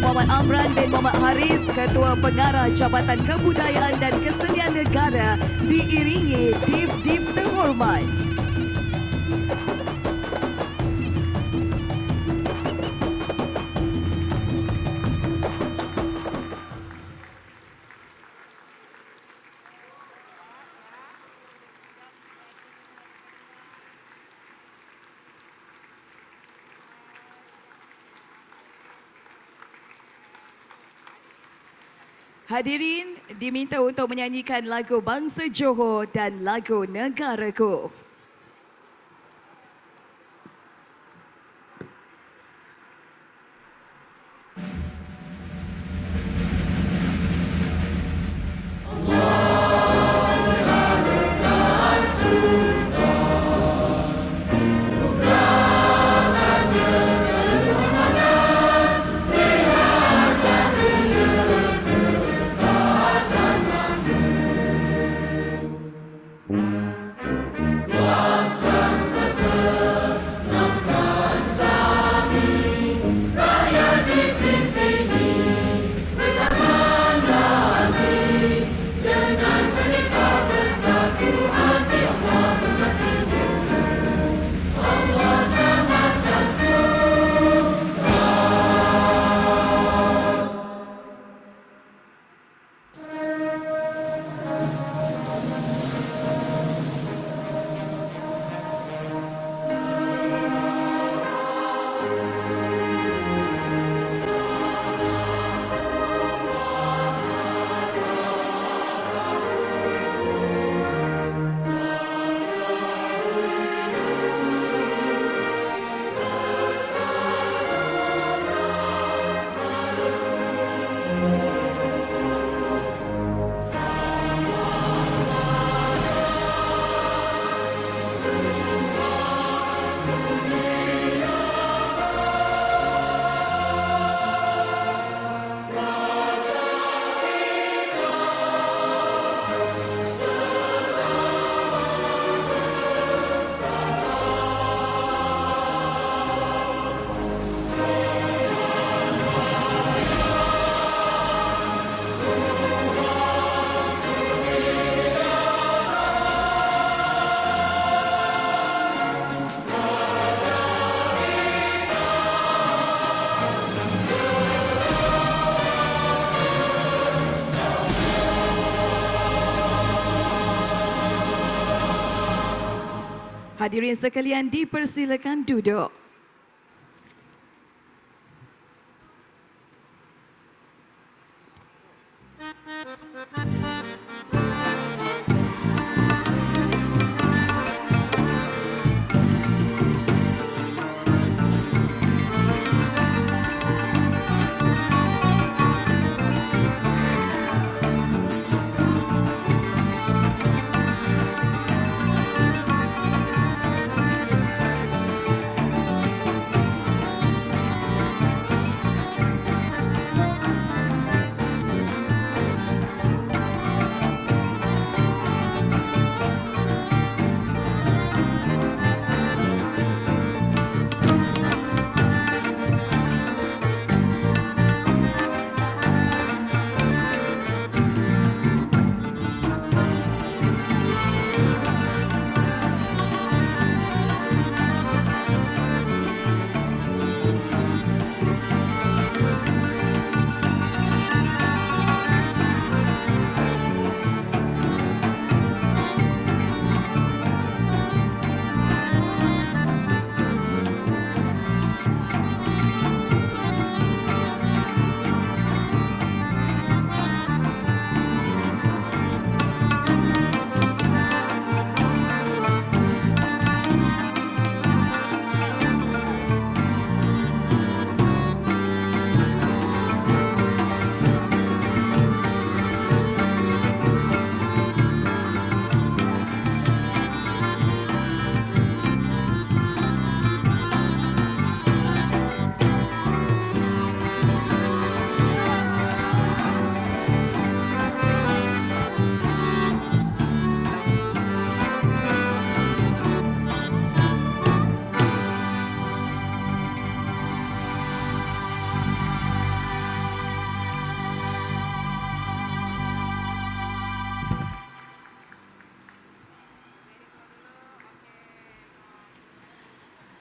Muhammad Amran bin Muhammad Haris, Ketua Pengarah Jabatan Kebudayaan dan Kesenian Negara, diiringi Div-Div terhormat. Hadirin diminta untuk menyanyikan lagu Bangsa Johor dan lagu Negaraku. Hadirin sekalian dipersilakan duduk.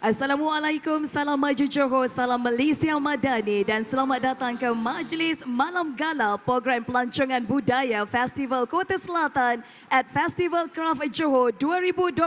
Assalamualaikum, salam maju Johor, salam Malaysia Madani dan selamat datang ke Majlis Malam Gala Program Pelancongan Budaya Festival Kota Selatan at Festival Craft Johor 2024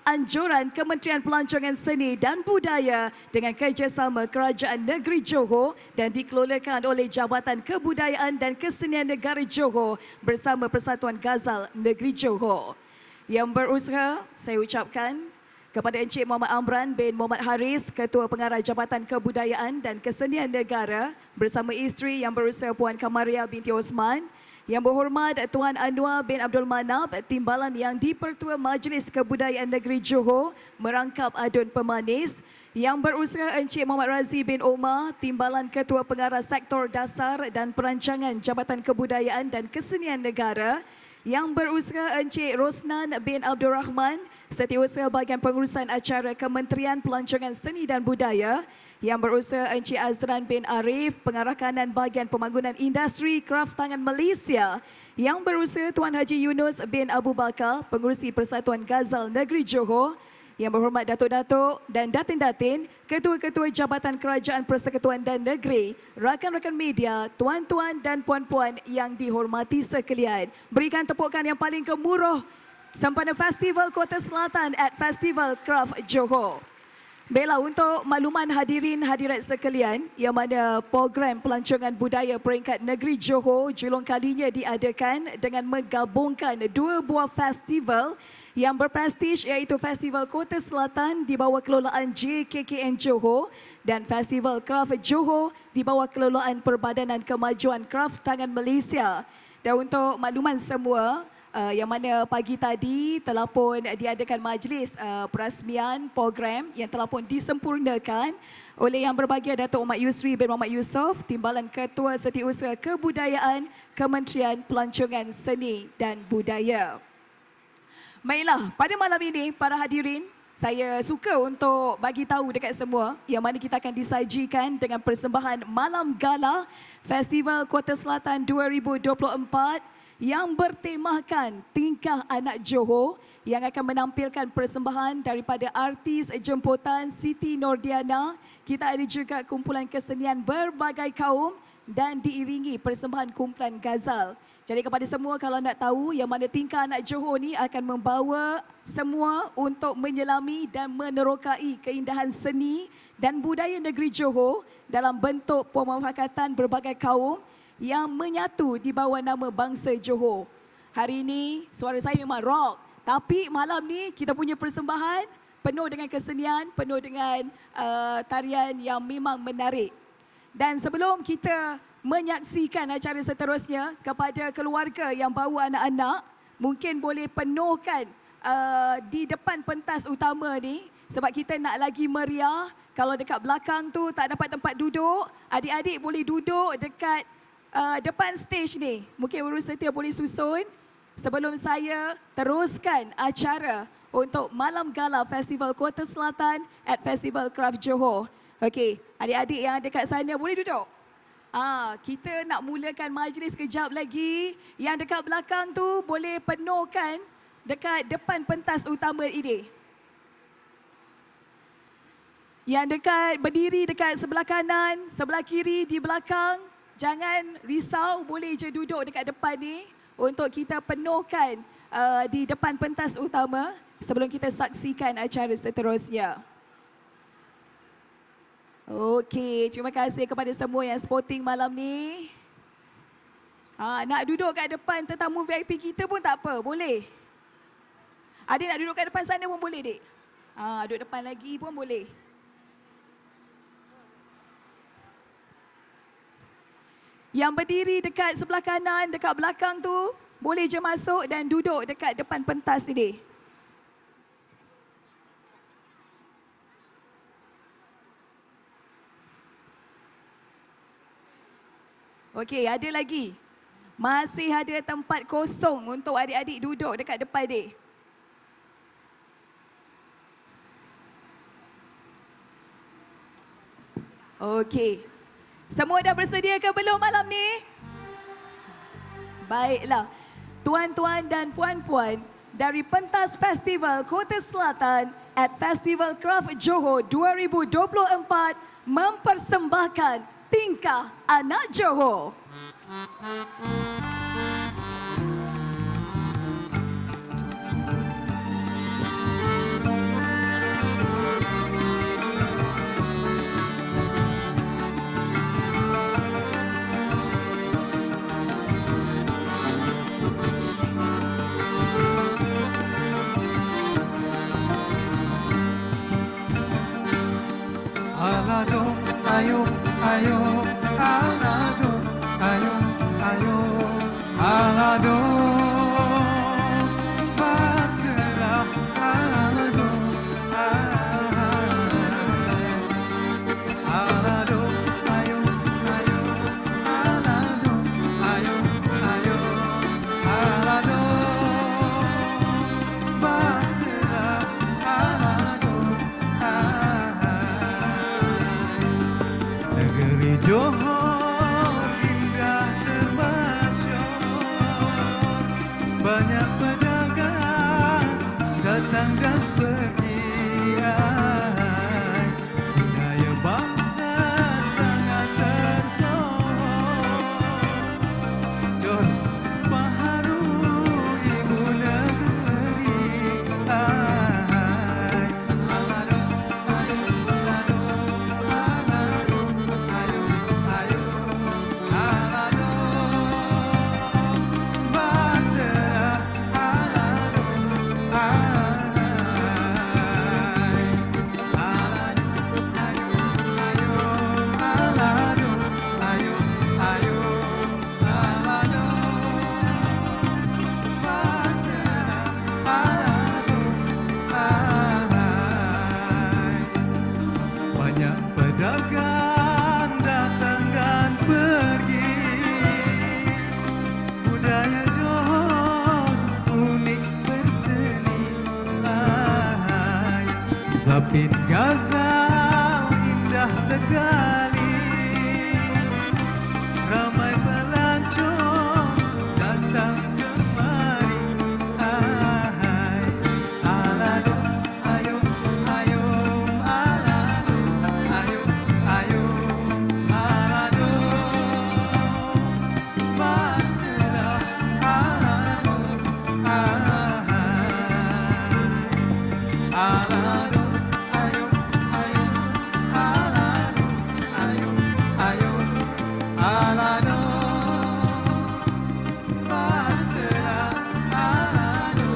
anjuran Kementerian Pelancongan Seni dan Budaya dengan kerjasama Kerajaan Negeri Johor dan dikelolakan oleh Jabatan Kebudayaan dan Kesenian Negara Johor bersama Persatuan Ghazal Negeri Johor. Yang berusaha, saya ucapkan kepada Encik Muhammad Amran bin Muhammad Haris, Ketua Pengarah Jabatan Kebudayaan dan Kesenian Negara bersama isteri yang berusaha Puan Kamaria binti Osman. Yang berhormat Tuan Anwar bin Abdul Manap, Timbalan yang di-Pertua Majlis Kebudayaan Negeri Johor merangkap adun pemanis. Yang berusaha Encik Muhammad Razi bin Omar, Timbalan Ketua Pengarah Sektor Dasar dan Perancangan Jabatan Kebudayaan dan Kesenian Negara. Yang berusaha Encik Rosnan bin Abdul Rahman, Setiausaha Bahagian Pengurusan Acara Kementerian Pelancongan Seni dan Budaya. Yang berusaha Encik Azran bin Arif, Pengarah Kanan Bahagian Pembangunan Industri Kraft Tangan Malaysia. Yang berusaha Tuan Haji Yunus bin Abu Bakar, Pengurusi Persatuan Ghazal Negeri Johor. Yang berhormat Datuk-Datuk dan Datin-Datin, Ketua-Ketua Jabatan Kerajaan Persekutuan dan Negeri, rakan-rakan media, tuan-tuan dan puan-puan yang dihormati sekalian. Berikan tepukan yang paling gemuruh sempena Festival Kota Selatan at Festival Craft Johor. Baiklah, untuk makluman hadirin hadirat sekalian, yang mana program pelancongan budaya peringkat negeri Johor julung kalinya diadakan dengan menggabungkan dua buah festival yang berprestij, iaitu Festival Kota Selatan di bawah kelolaan JKKN Johor dan Festival Craft Johor di bawah kelolaan Perbadanan Kemajuan Kraft Tangan Malaysia. Dan untuk makluman semua, yang mana pagi tadi telah pun diadakan majlis perasmian program yang telah pun disempurnakan oleh Yang Berbahagia Datuk Muhammad Yusri bin Muhammad Yusof, Timbalan Ketua Setiausaha Kebudayaan Kementerian Pelancongan Seni dan Budaya. Baiklah, pada malam ini para hadirin, saya suka untuk bagi tahu dekat semua yang mana kita akan disajikan dengan persembahan Malam Gala Festival Kota Selatan 2024 yang bertemakan Tingkah Anak Johor, yang akan menampilkan persembahan daripada artis jemputan Siti Nordiana. Kita ada juga kumpulan kesenian berbagai kaum dan diiringi persembahan kumpulan Ghazal. Jadi kepada semua, kalau nak tahu yang mana Tingkah Anak Johor ni akan membawa semua untuk menyelami dan menerokai keindahan seni dan budaya negeri Johor dalam bentuk pemufakatan berbagai kaum yang menyatu di bawah nama bangsa Johor. Hari ini suara saya memang rock, tapi malam ni kita punya persembahan penuh dengan kesenian, penuh dengan tarian yang memang menarik. Dan sebelum kita menyaksikan acara seterusnya, kepada keluarga yang bawa anak-anak, mungkin boleh penuhkan di depan pentas utama ni, sebab kita nak lagi meriah. Kalau dekat belakang tu tak dapat tempat duduk, adik-adik boleh duduk dekat depan stage ni. Mungkin urus setia boleh susun sebelum saya teruskan acara untuk Malam Gala Festival Kota Selatan at Festival Craft Johor. Okey, adik-adik yang dekat sana boleh duduk. Kita nak mulakan majlis kejap lagi. Yang dekat belakang tu boleh penuhkan dekat depan pentas utama ini. Yang dekat berdiri dekat sebelah kanan, sebelah kiri, di belakang, jangan risau, boleh je duduk dekat depan ni untuk kita penuhkan di depan pentas utama sebelum kita saksikan acara seterusnya. Okey, terima kasih kepada semua yang sporting malam ni. Nak duduk kat depan tetamu VIP kita pun tak apa, boleh. Adik nak duduk kat depan sana pun boleh, Dik. Duduk depan lagi pun boleh. Yang berdiri dekat sebelah kanan, dekat belakang tu, boleh je masuk dan duduk dekat depan pentas ini. Okey, ada lagi. Masih ada tempat kosong untuk adik-adik duduk dekat depan ni. Okey. Semua dah bersedia ke belum malam ni? Baiklah. Tuan-tuan dan puan-puan, dari pentas Festival Kota Selatan at Festival Craft Johor 2024 mempersembahkan Tingkah Anak Johor. Alado, ayo, ayo, alado, ayo, ayo, alado, pasrah, alado, alado, ayo, ayo, alado, ayo, ayo, alado, pasrah, alado, negeri Johor indah termasyur, banyak pedagang datang dan pergi. Budaya bangsa sangat tersohor. Johor baharu ibu negeri. Alado, ayo, alado, alado, ayo, ayo, alado, pasrah, alado, alado, ayo, ayo, alado, ayo, ayo, alado, pasrah, alado, banyak pedagang datang dan pergi. Budaya Johor unik berseni. Zapin Gazal indah sekali. Ramai pelancong datang kemari. Alado, ayo, ayo, alado, ayo, ayo, alado, pasrah, alado, alado, ayo, ayo, alado, ayo, ayo, alado, pasrah, alado,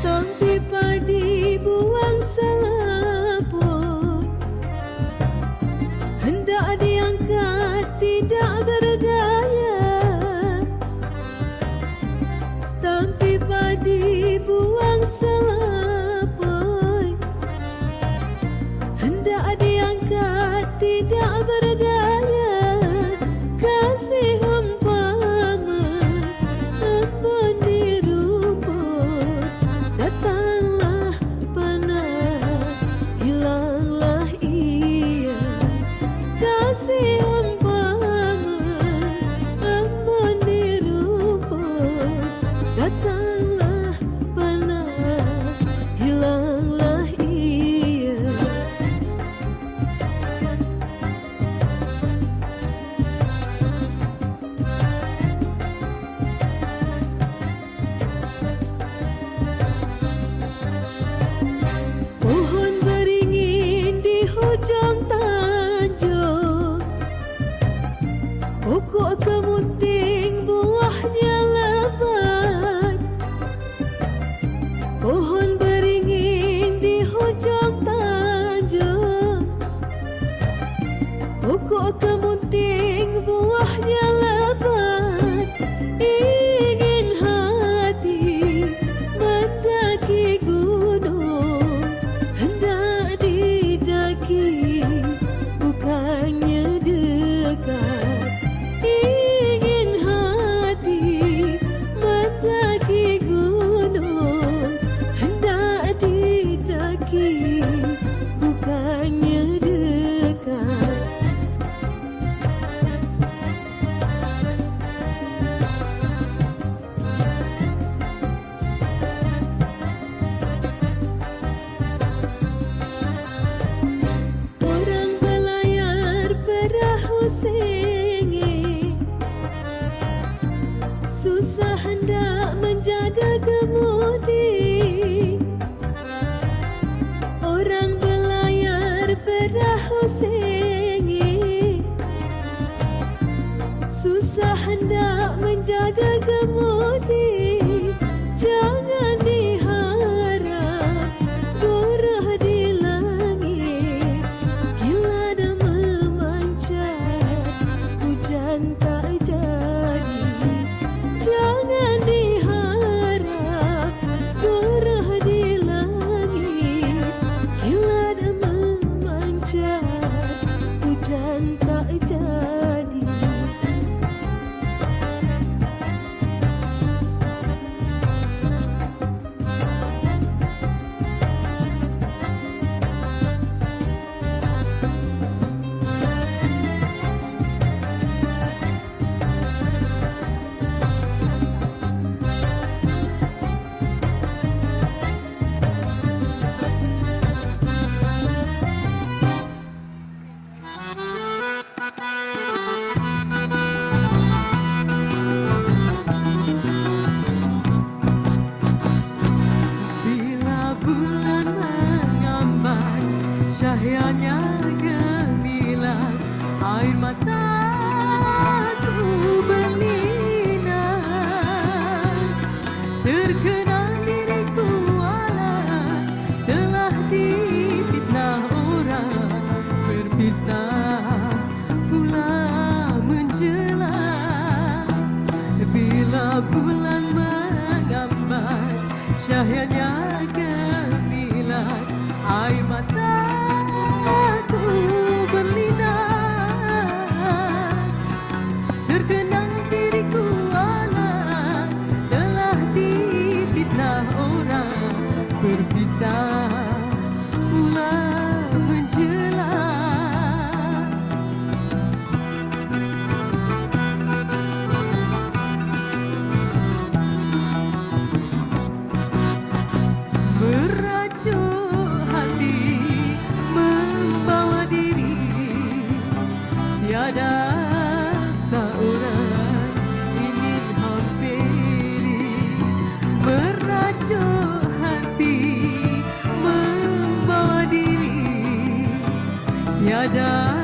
Tampi padi buang selaput, hendak diangkat tidak berdaya. Tampi padi buang selaput, hendak diangkat tidak berdaya. Kasih umpama embun di rumput, datanglah panas, hilanglah ia. Kasih umpama embun di rumput, datanglah panas. Terkenal diriku walau telah difitnah orang, berpisah pula menjelang. Bila bulan menggambar cahayanya gemilang, air mataku berlinang. Terkenang diriku walau telah difitnah orang, berpisah pula menjelang. Merajuk hati membawa diri, tiada seorang ingin hampiri. Merajuk hati membawa diri, tiada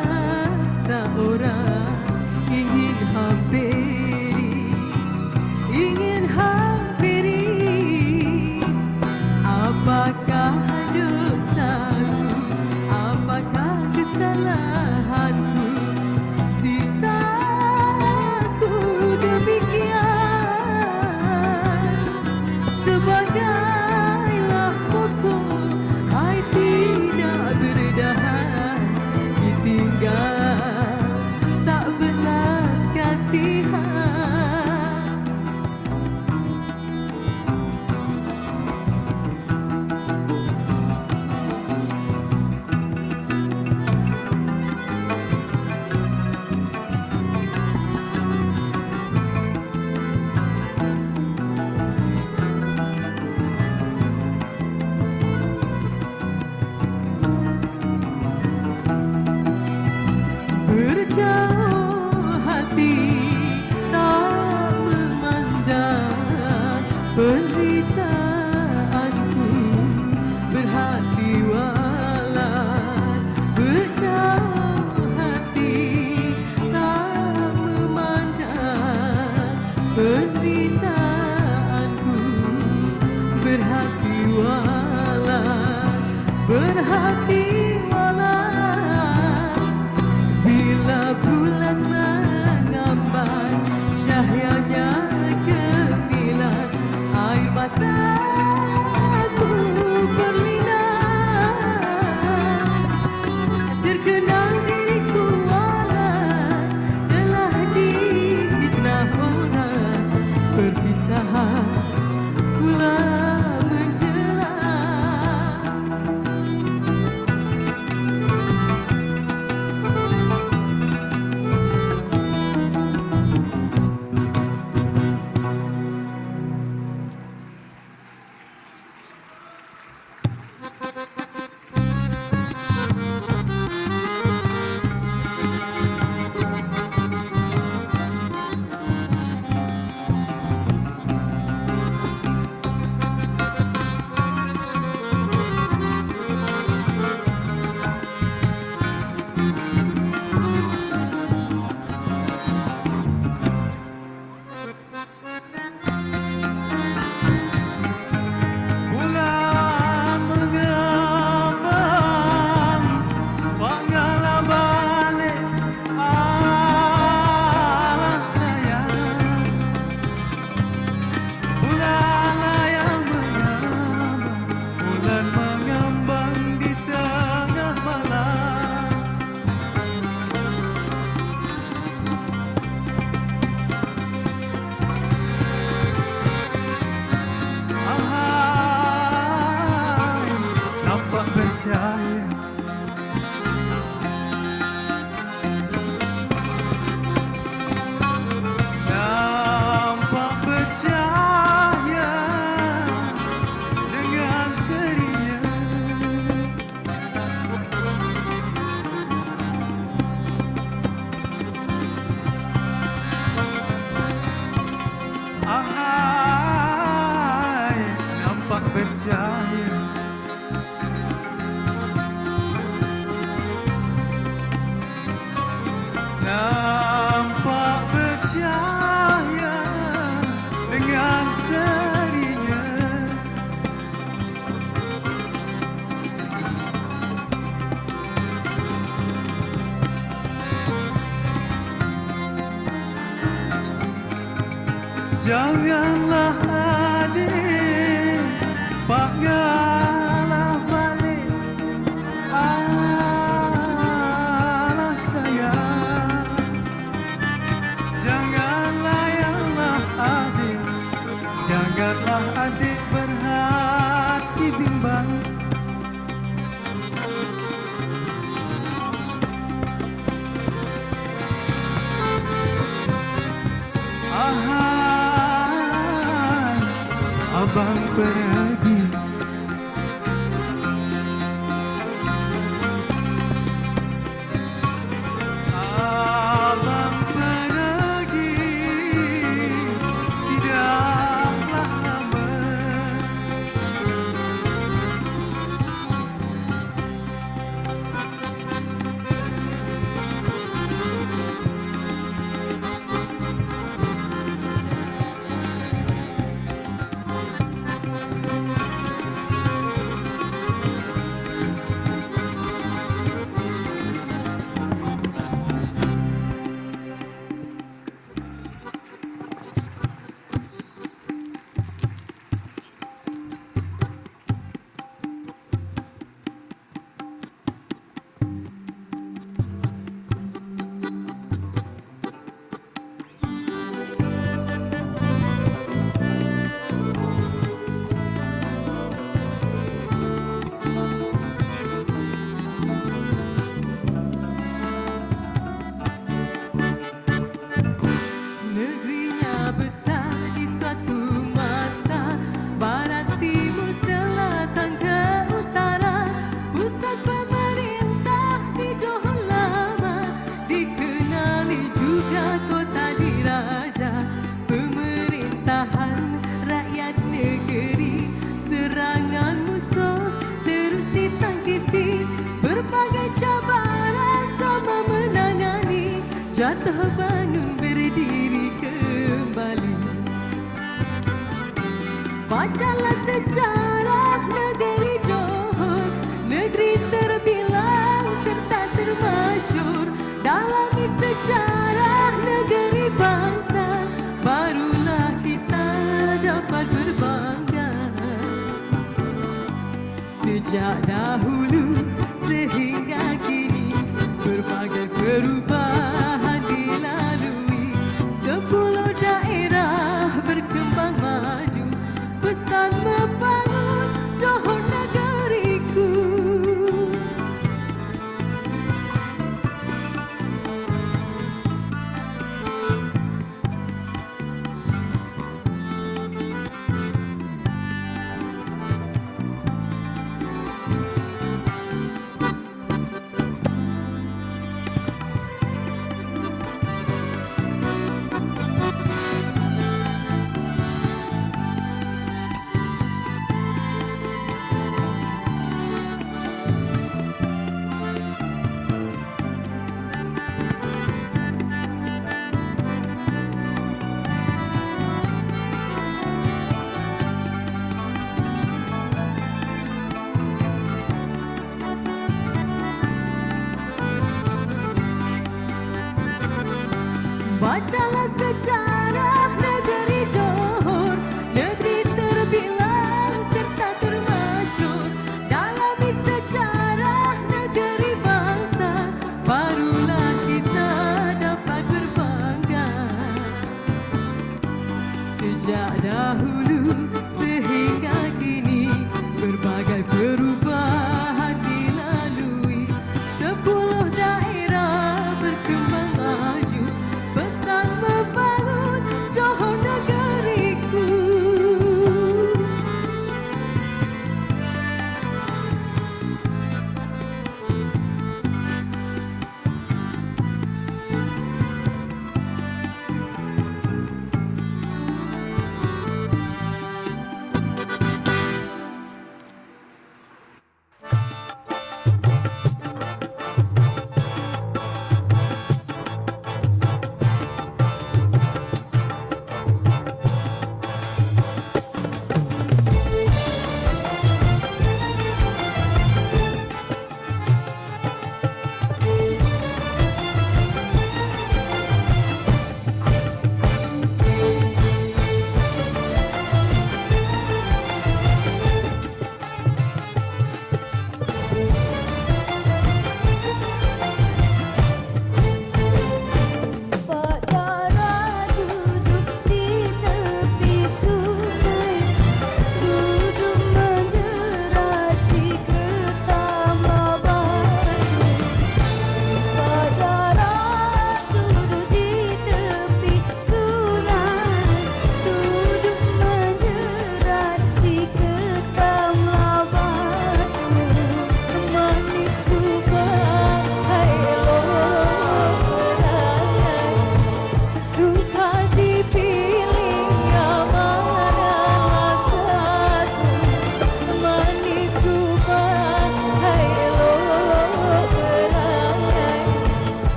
seorang ingin hampiri. Ingin hampiri. Apakah dosaku, apakah kesalahanku, sisaku demikian. Sebagailah pokok hai tidak berdahan, ditinggal tak belas kasihan. Berjauh hati tak memandang penderitaanku, berhati walau. Berjauh hati tak memandang penderitaanku, berhati walau. Berhati walau. Bila bulan menggambar cahayanya gemilang, air mataku berlinang. Terkenal diriku walau telah difitnah orang, perpisahan pula menjelang. Bulan mengambang, panggillah balik alam sayang. Bulanlah yang mengambang, bulan mengambang di tengah malam. Ahai, nampak bercahaya. Nampak bercahaya dengan serinya. Ahai, nampak bercahaya. Janganlah adik Pak ngalah balik Alah sayang Janganlah yalah adik Janganlah adik berhati bimbang Ahai Abang pergi Abang pergi Tidaklah lama Negerinya besar di suatu masa Barat, timur, selatan ke utara Pusat pemerintah di Johor lama Dikenali juga kota diraja Pemerintahan rakyat negeri Serangan musuh terus ditangkisi Berbagai cabaran sama menangani Jatuh bangun berdiri kembali Bacalah sejarah negeri Johor Negeri terbilang serta termasyur Dalam sejarah negeri bangsa Barulah kita dapat berbangga Sejak dahulu sehingga kini Berbagai perubahan dilalui 10 daerah berkembang maju Pesan membangun Johor negeriku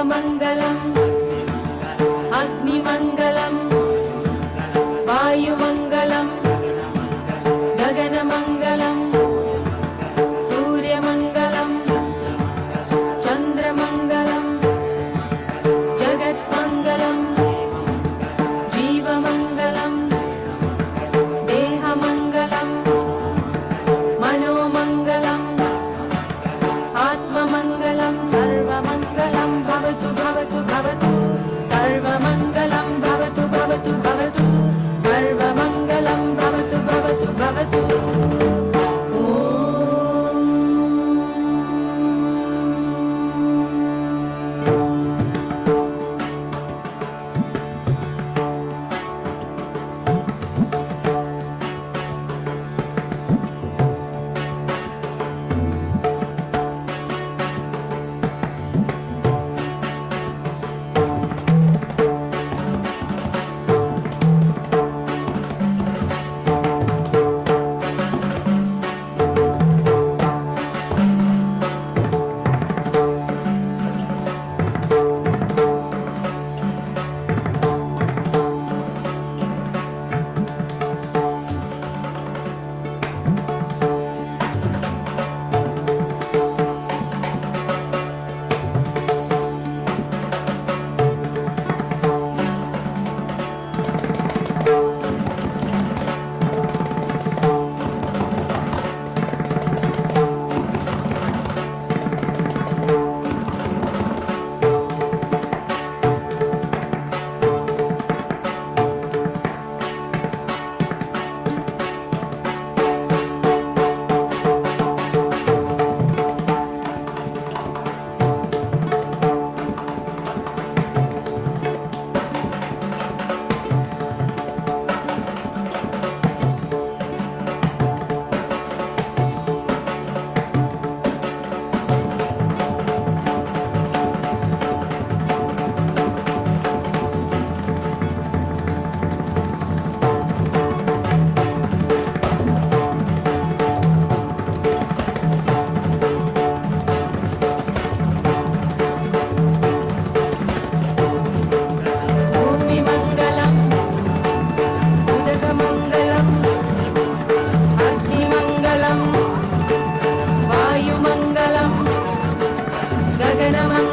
मङ्गलम् अग्निमङ्गलम् वायुमङ्गलम् गगनमङ्गलम् सूर्यमङ्गलम् चन्द्रमङ्गलम् जगत्मङ्गलम् जीवमङ्गलम् देहमङ्गलम् मनोमङ्गलम् आत्ममङ्गलम् सर्वमङ्गलं भवतु भवतु भवतु सर्वमङ्गलं भवतु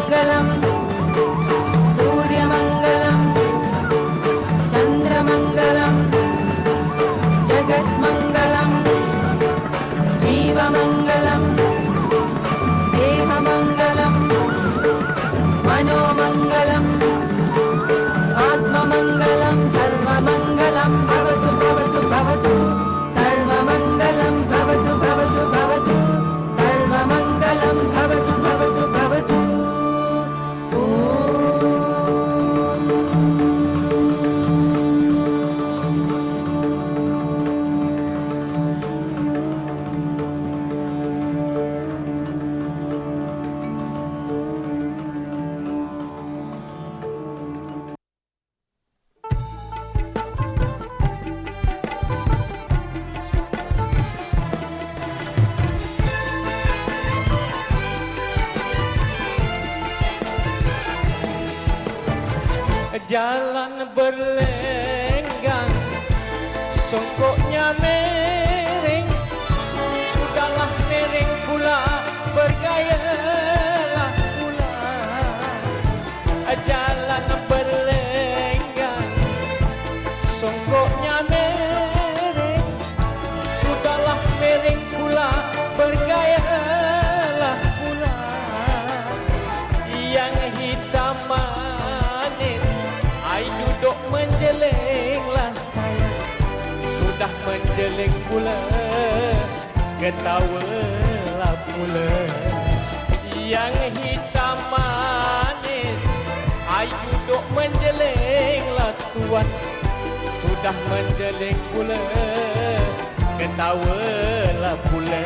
Mangalam Surya Mangalam Chandra Mangalam Jagat Mangalam Jiva Mangalam Deha Mangalam Mano Mangalam Atma Mangalam Sarva Mangalam Bhavatu Bhavatu Bhavatu Sarva Mangalam Bhavatu Bhavatu Bhavatu Sarva Mangalam Bhavatu Bhavatu Bhavatu Jalan berlenggang, songkoknya miring. Sudahlah miring pula, bergayalah pula. Jalan berlenggang, songkoknya miring. Sudahlah miring pula, bergayalah pula. Yang hitam manis, ai duduk menjelinglah sayang. Sudah menjeling pula, ketawalah pula. Yang hitam manis, ai duduk menjelinglah tuan. Sudah menjeling pula, ketawalah pula.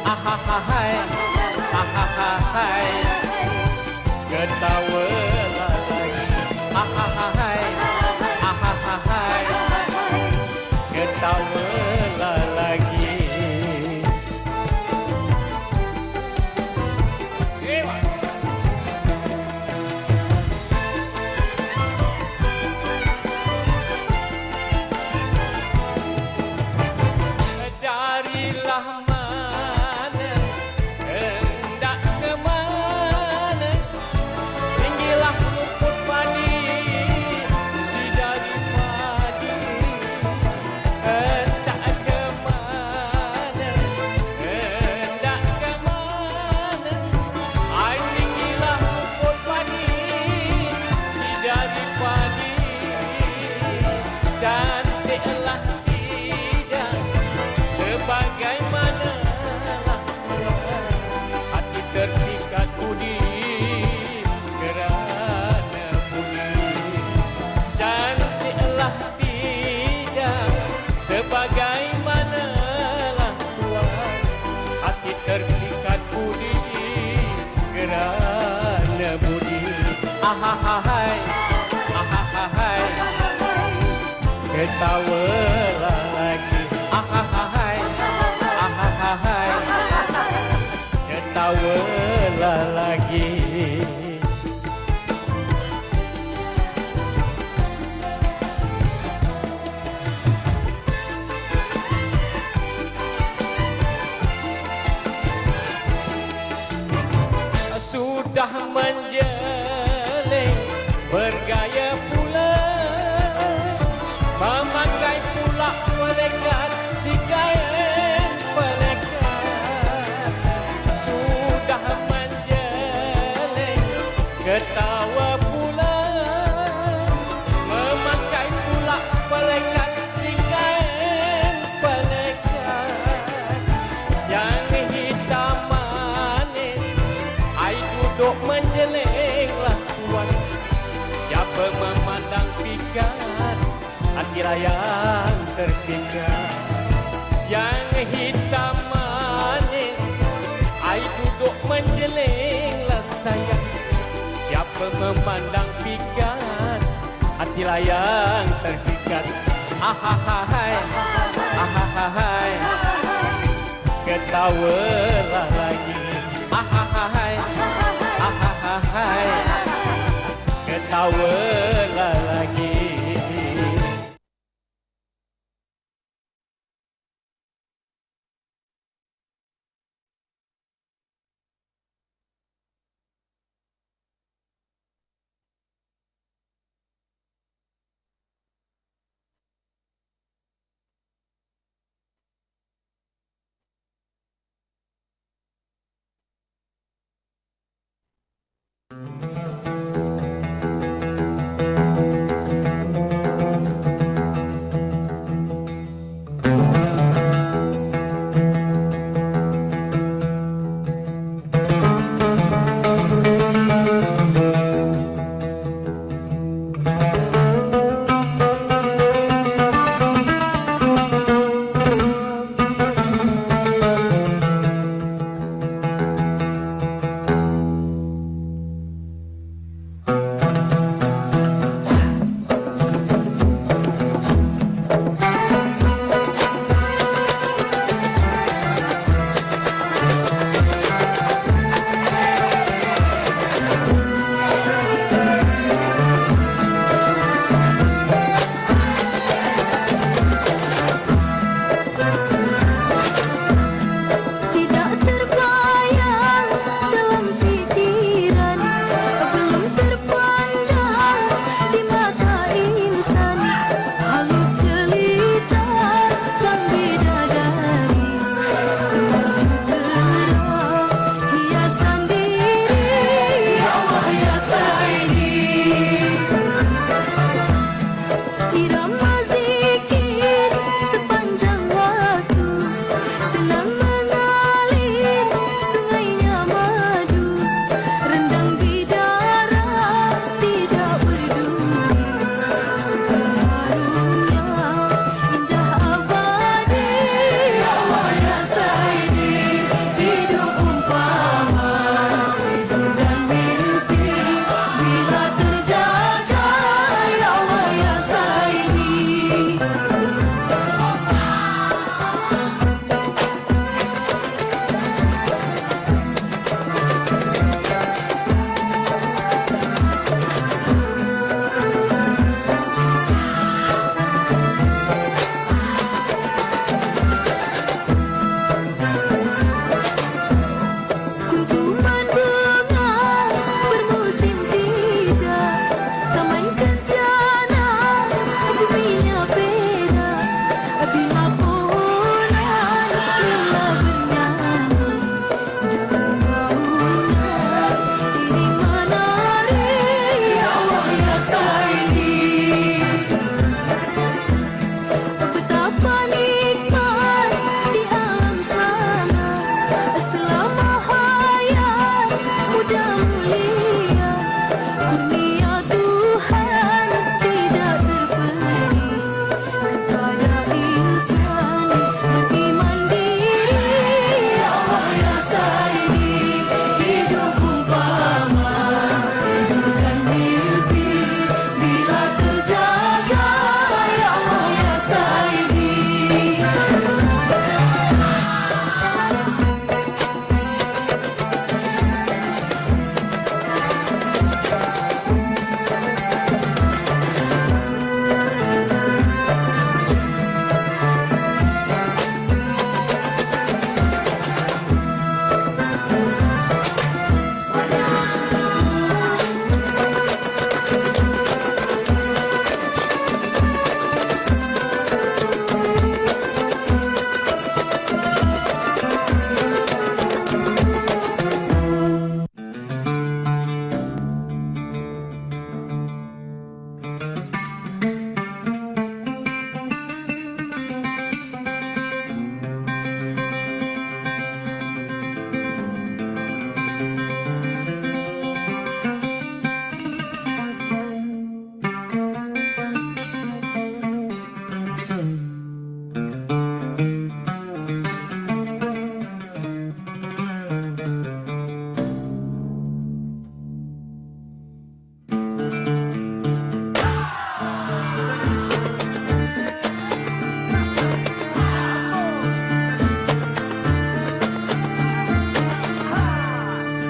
Ahahai, ahahai, ketawalah lagi. Ahahai, ahahai, ketawalah lagi. Darilah mana, hendak ke mana, tinggilah rumput padi, si dari padi. Hendak ke mana, hendak ke mana, ai tinggilah rumput padi, si dari padi. Cantiklah tidak, sebagaimanalah hati terpikat budi kerana budi. Cantiklah tidak, sebagaimanalah tuan hati terpikat budi kerana budi. Ahahai, ahahai, ketawalah lagi. Ahahai, ahahai, ketawalah lagi. Sudah menjeling, bergaya pula, memakai pula pelekat, si kain pelekat. Sudah menjeling, ketawa pula, memakai pula pelekat, si kain pelekat. Yang hitam manis, ai duduk menjelinglah tuan. Siapa memandang pikat, hati layang terpikat. Yang hitam manis, ai duduk menjelinglah sayang. Siapa memandang pikat, hati layang terpikat. Ahahai, ahahai, ketawalah lagi. Ahahai, ahahai, ketawalah lagi. Tidak terbayang dalam fikiran, belum terpandang di mata insan. Halus jelita sang bidadari, emas sutera hiasan diri. Ya Allah ya Saidi, irama zikir sepanjang waktu, tenang mengalir sungainya madu, rendang bidara tidak berduri, seharusnya indah abadi. Ya Allah ya Saidi, hidup umpama tidur dan mimpi bila terjaga. Ya Allah ya Saidi. Kuntuman bunga bermusim tidak, taman kencana buminya beda. Bila pohonan lelah bernyanyi, daun-daunan iring menari. Ya Allah ya Saidi, betapa nikmat di alam sana selama hayat muda mulia. Kurnia Tuhan tidak terperi kepada insan bagi mandiri. Ya Allah ya Saidi, hidup umpama tidur dan mimpi bila terjaga. Ya Allah ya Saidi.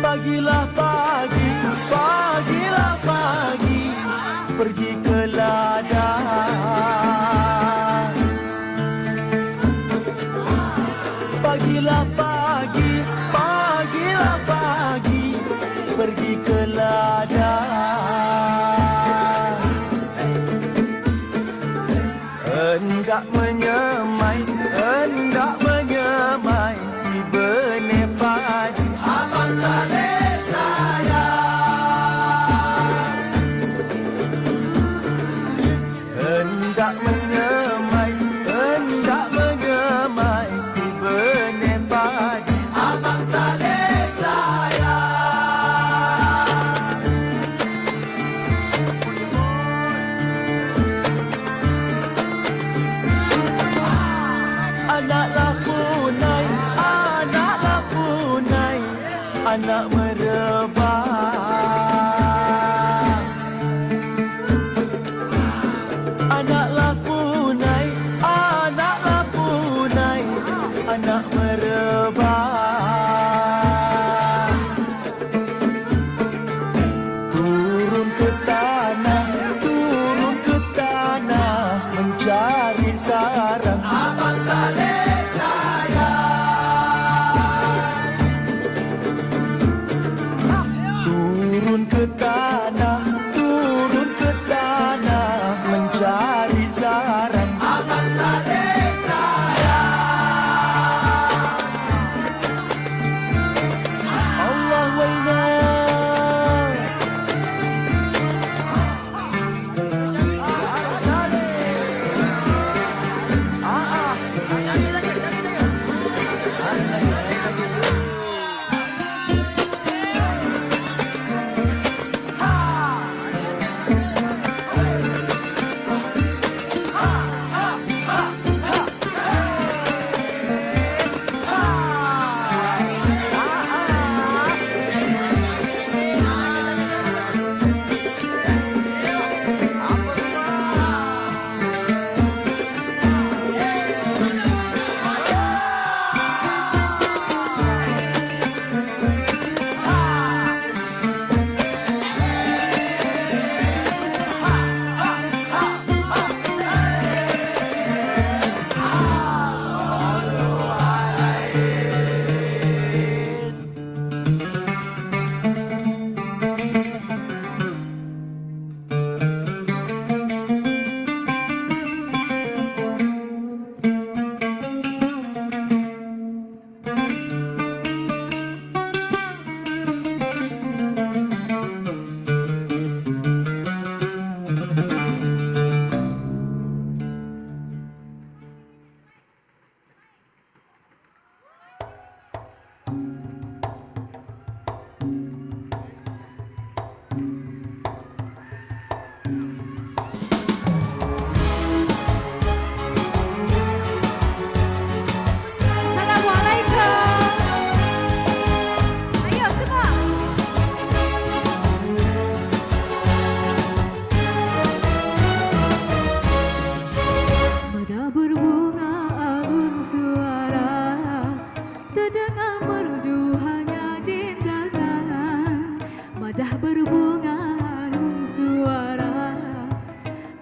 Pagilah pagi, pagilah pagi, pergi ke ladang. Pagilah pagi, pagilah pagi, pergi ke ladang. Hendak menyemai, hendak menyemai si benih padi. Abang Saleh sayang. anak merebah. Anaklah punai, anaklah punai, anak merebah. Turun ke tanah, turun ke tanah, mencari sarang. Abang Saleh sayang. Turun ke tanah, turun ke tanah, mencari sarang. Abang Saleh sayang. Allah waina.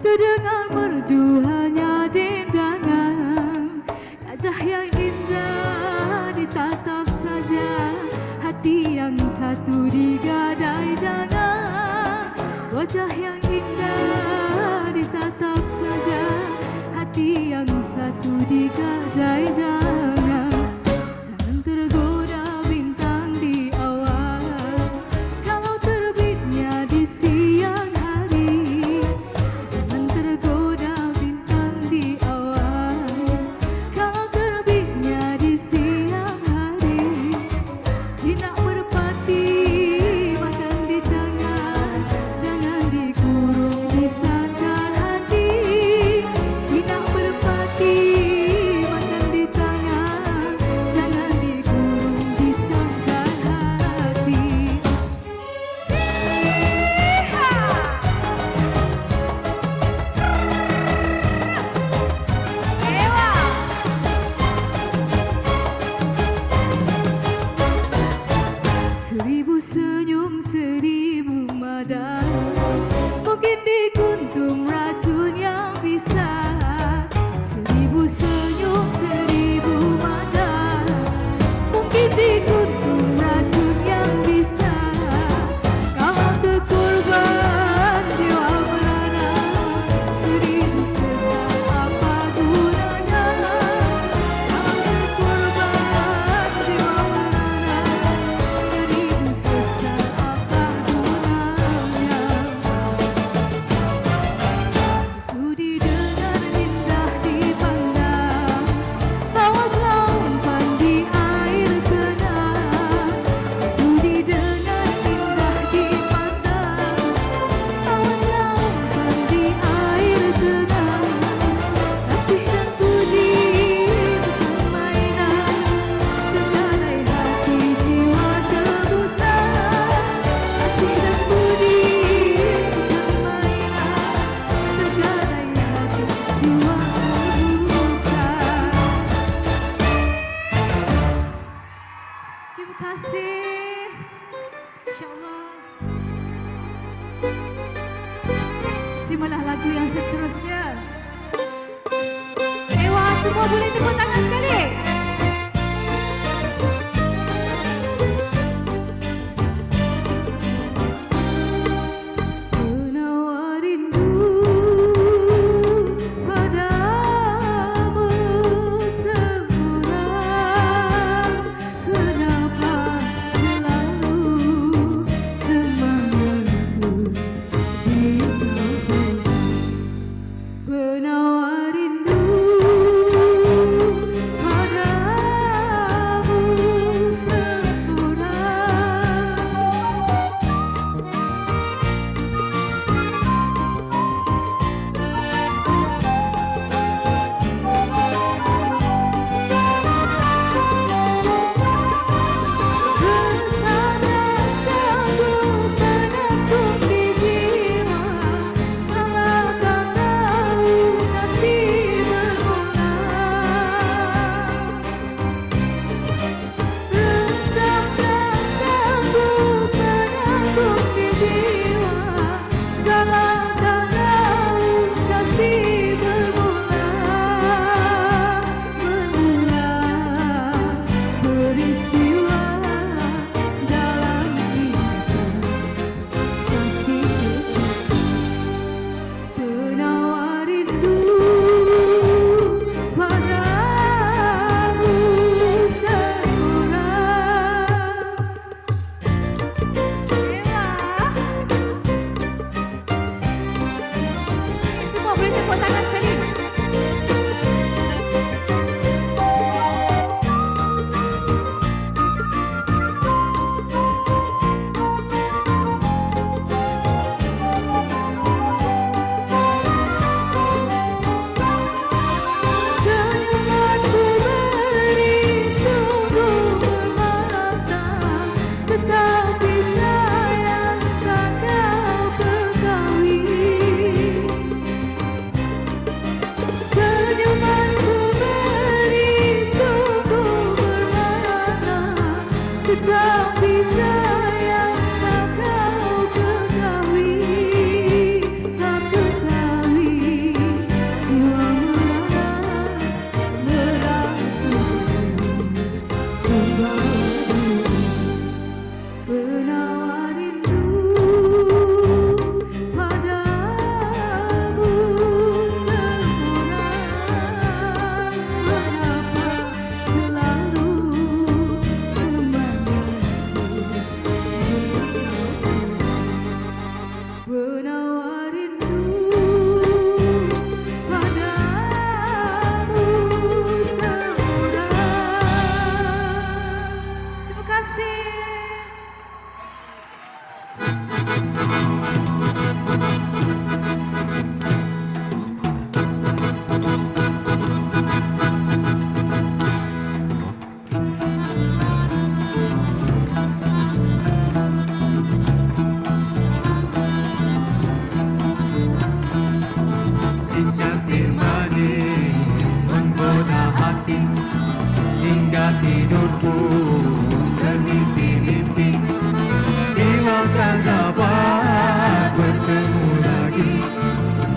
Terdengar merdu hanya dendangan. Gajah yang indah ditatap saja, hati yang satu digadai jangan. Wajah yang indah ditatap saja, hati yang satu digadai jangan. Jangan tergoda bintang di awal, kalau terbitnya di siang hari. Jangan tergoda bintang di awal, kalau terbitnya di siang hari. Jinak merpati makan di tangan, jangan dikurung di sangkar hati. Jinak merpati makan di tangan, jangan dikurung di sangkar hati. Seribu senyum, seribu mada, mungkin dikuntum racun yang bisa. Seribu senyum, seribu mada, mungkin dikuntum racun yang bisa. Kalau terkorban jiwa merana, seribu sesat apa gunanya? Kalau terkorban jiwa merana, seribu sesat apa gunanya? seterusnya. Ewa, semua boleh tepuk tangan sekali. Penawar rindu padamu seorang, kenapa selalu semangatku dibawa. Penawar rindu padamu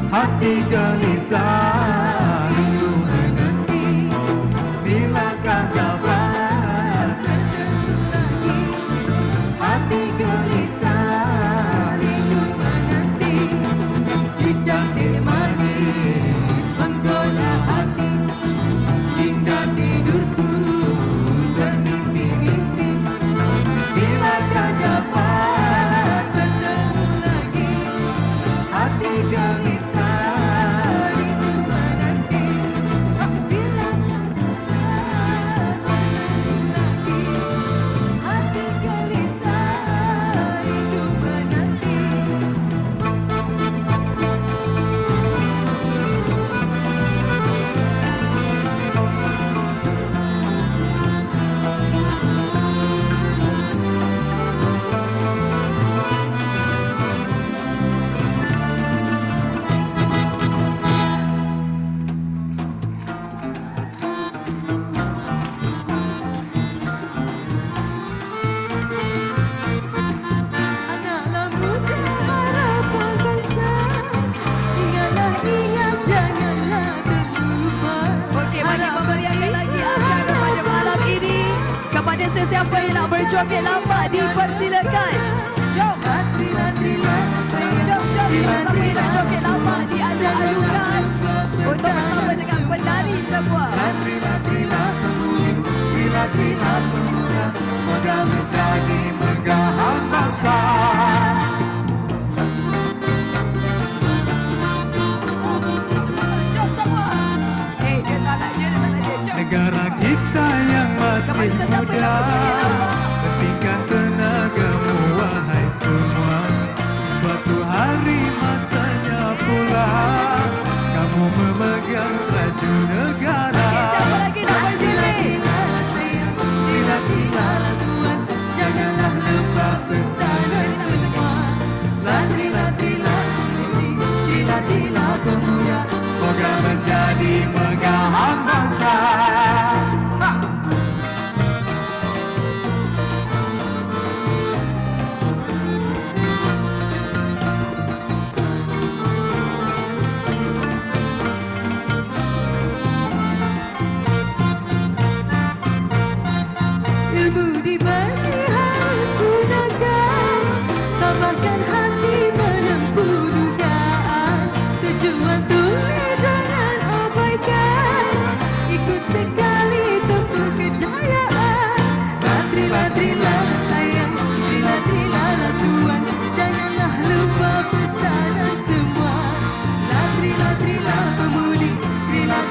hati gelisah rindu menanti, bilakah dapat bertemu lagi. Hati gelisah rindu menanti, si cantik manis menggoda hati, hingga tidurku bermimpi-mimpi, bilakah dapat bertemu lagi. Hati gelisah rindu Sesiapa yang nak berjoget lambat dipersilakan. Jom. Jom. Siapa yang nak joget lambat diajak-ajukan untuk bersama dengan penari semua. Jilat-jilat pemuda, moga menjadi megahang bangsa. Jom semua. Dia tak nak dia. Jom. Negara kita yang masih Kepada siapa muda, yang nak berjoget lambat. pentingkan tenagamu wahai semua. Suatu hari masanya pula kamu memegang laju negara. Siapa lagi nak berjoget? Bila Tuhan, janganlah lupa pesanan semua. Bila pemuda, moga menjadi megahang bangsa. Ilmu di mana harus gunakan, tambahkan hati menempuh dugaan. Tujuan tulis jangan abaikan, ikut sekali tempuh kejayaan. Batri-batrilah sayang, trilah Tuhan, janganlah lupa pesanan semua. Trilah pemudi, trilah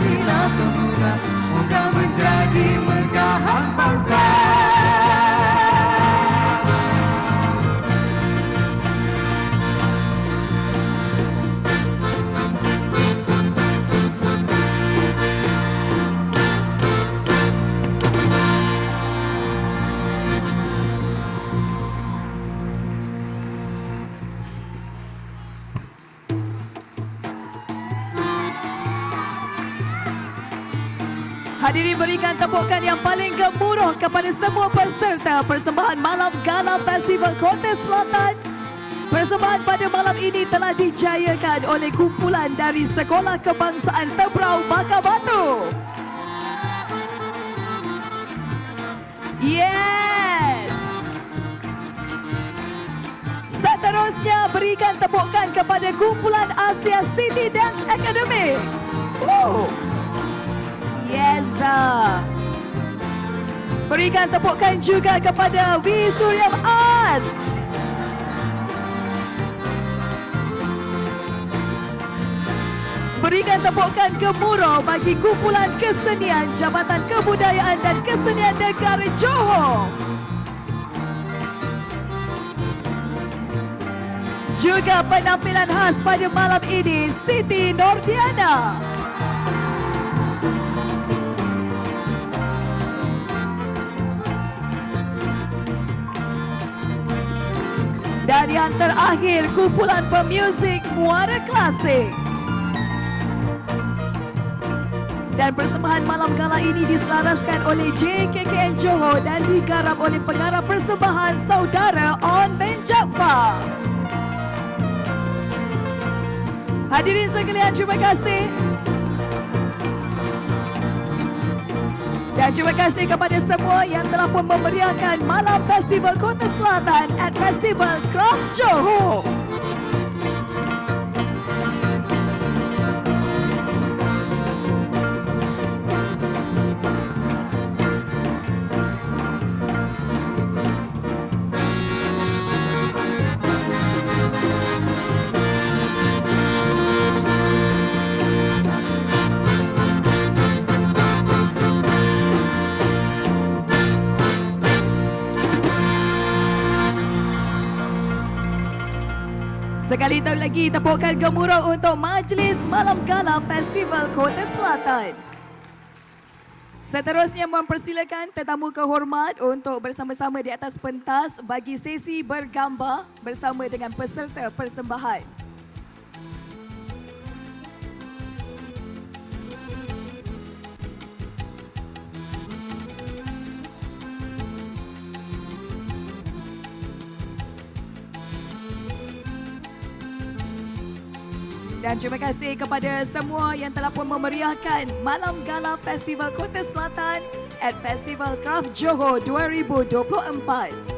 pemuda, Moga menjadi megahang bangsa. Hadirin berikan tepukan yang paling gemuruh kepada semua peserta persembahan Malam Gala Festival Kota Selatan. Persembahan pada malam ini telah dijayakan oleh kumpulan dari Sekolah Kebangsaan Tebrau Bakabatu. Yes! Seterusnya berikan tepukan kepada kumpulan Asia City Dance Academy. Woo! Yes. Berikan tepukan juga kepada Wisuryam Arts. Berikan tepukan gemuruh bagi kumpulan kesenian Jabatan Kebudayaan dan Kesenian Negara Johor. Juga penampilan khas pada malam ini Siti Nordiana. Dan yang terakhir, kumpulan pemuzik Muara Klasik. Dan persembahan malam gala ini diselaraskan oleh JKKN Johor dan digarap oleh pengarah persembahan saudara On bin Jaafar. Hadirin sekalian, terima kasih. Dan terima kasih kepada semua yang telah pun memeriahkan Malam Festival Kota Selatan at Festival Craft Johor. Sekali lagi tepukan gemuruh untuk Majlis Malam Gala Festival Kota Selatan. Seterusnya mempersilakan tetamu kehormat untuk bersama-sama di atas pentas bagi sesi bergambar bersama dengan peserta persembahan. Dan terima kasih kepada semua yang telah pun memeriahkan Malam Gala Festival Kota Selatan at Festival Craft Johor 2024.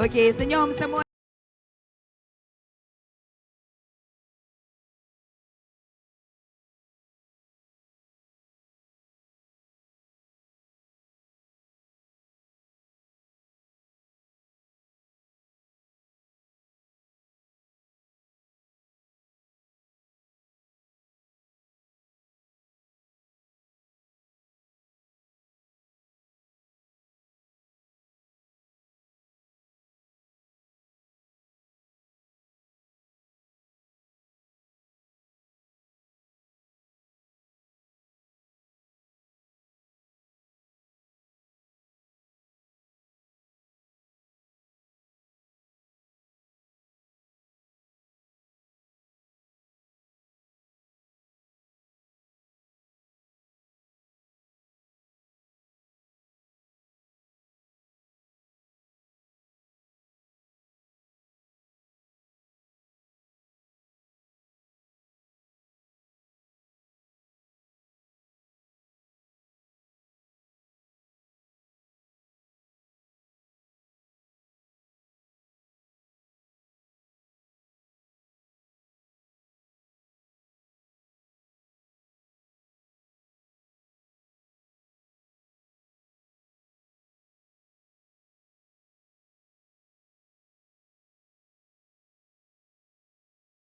Okey, senyum semua.